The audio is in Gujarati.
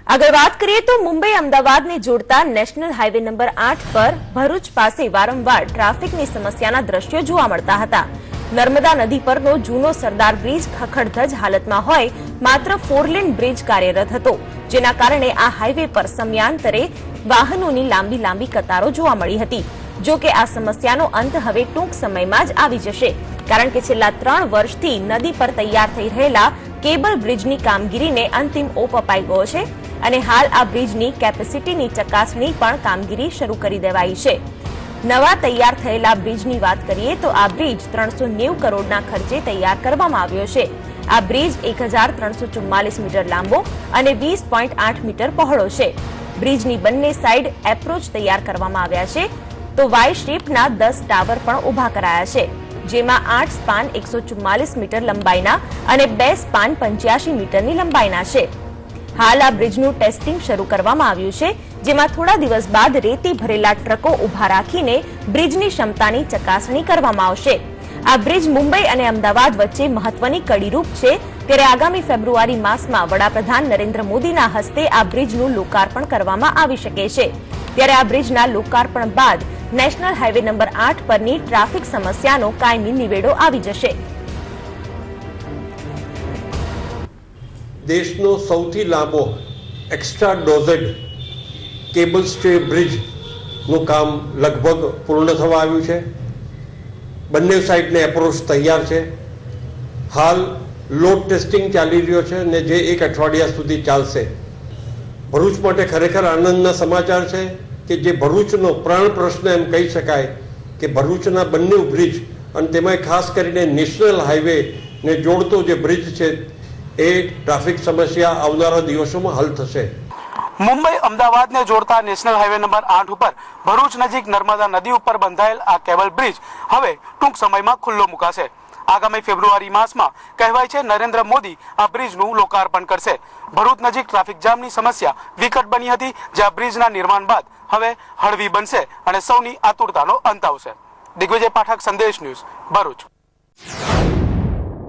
આગળ વાત કરીએ તો મુંબઈ અમદાવાદને જોડતા નેશનલ હાઈવે નંબર 8 પર ભરૂચ પાસે વારંવાર ટ્રાફિકની સમસ્યાના દ્રશ્યો જોવા મળતા હતા। નર્મદા નદી પરનો જૂનો સરદાર બ્રિજ ખખડધજ હાલતમાં હોય માત્ર 4 લેન બ્રિજ કાર્યરત હતો, જેના કારણે આ હાઈવે પર સમયાંતરે વાહનોની લાંબી કતારો જોવા મળી હતી। જો કે આ સમસ્યાનો અંત હવે ટૂંક સમયમાં જ આવી જશે, કારણ કે છેલ્લા 3 વર્ષથી નદી પર તૈયાર થઈ રહેલા કેબલ બ્રિજની કામગીરીને અંતિમ ઓપ અપાઈ ગયો છે અને હાલ આ બ્રિજની કેપેસિટીની ચકાસણી પણ કામગીરી શરૂ કરી દેવાઈ છે। નવા તૈયાર થયેલા બ્રિજની વાત કરીએ તો આ બ્રિજ 390 કરોડના ખર્ચે તૈયાર કરવામાં આવ્યો છે। આ બ્રિજ 1344 મીટર લાંબો અને 20.8 મીટર પહોળો છે। બ્રિજની બંને સાઈડ એપ્રોચ તૈયાર કરવામાં આવ્યા છે, તો વાય શેપના 10 ટાવર પણ ઊભા કરાયા છે, જેમાં 8 સ્પાન 144 મીટર લંબાઈના અને 2 સ્પાન 85 મીટરની લંબાઈના છે। હાલ આ બ્રિજનું ટેસ્ટિંગ શરૂ કરવામાં આવ્યું છે, જેમાં થોડા દિવસ બાદ રેતી ભરેલા ટ્રકો ઊભા રાખીને બ્રિજની ક્ષમતાની ચકાસણી કરવામાં આવશે। આ બ્રિજ મુંબઈ અને અમદાવાદ વચ્ચે મહત્વની કડીરૂપ છે, ત્યારે આગામી ફેબ્રુઆરી માસમાં વડાપ્રધાન નરેન્દ્ર મોદીના હસ્તે આ બ્રિજનું લોકાર્પણ કરવામાં આવી શકે છે। ત્યારે આ બ્રિજના લોકાર્પણ બાદ નેશનલ હાઈવે નંબર 8 પરની ટ્રાફિક સમસ્યાનો કાયમી નિવેડો આવી જશે। દેશનો સૌથી લાંબો એક્સ્ટ્રા ડોઝેડ કેબલ સ્ટે બ્રિજનું કામ લગભગ પૂર્ણ થવા આવ્યું છે। બંને સાઈડને એપ્રોચ તૈયાર છે। હાલ લોડ ટેસ્ટિંગ ચાલી રહ્યો છે અને જે 1 અઠવાડિયા સુધી ચાલશે। ભરૂચ માટે ખરેખર આનંદના સમાચાર છે કે જે ભરૂચનો પ્રાણ પ્રશ્ન એમ કહી શકાય કે ભરૂચના બંને બ્રિજ અને તેમાં ખાસ કરીને નેશનલ હાઈવેને જોડતો જે બ્રિજ છે એ ટ્રાફિક સમસ્યા આવનારા દિવસોમાં હલ થશે। મુંબઈ અમદાવાદને જોડતા નેશનલ હાઈવે નંબર 8 ઉપર ભરૂચ નજીક નર્મદા નદી ઉપર બંધાયેલ આ કેબલ બ્રિજ હવે ટૂંક સમયમાં ખુલ્લો મુકાશે। આગામી ફેબ્રુઆરી માસમાં કહેવાય છે નરેન્દ્ર મોદી આ બ્રિજનું લોકાર્પણ કરશે। ભરૂચ નજીક ટ્રાફિક જામની સમસ્યા વિકટ બની હતી, જ્યાં બ્રિજના નિર્માણ બાદ હવે હળવી બનશે અને સૌની આતુરતાનો અંત આવશે। દિગ્વિજય પાઠક, સંદેશ ન્યૂઝ, ભરૂચ।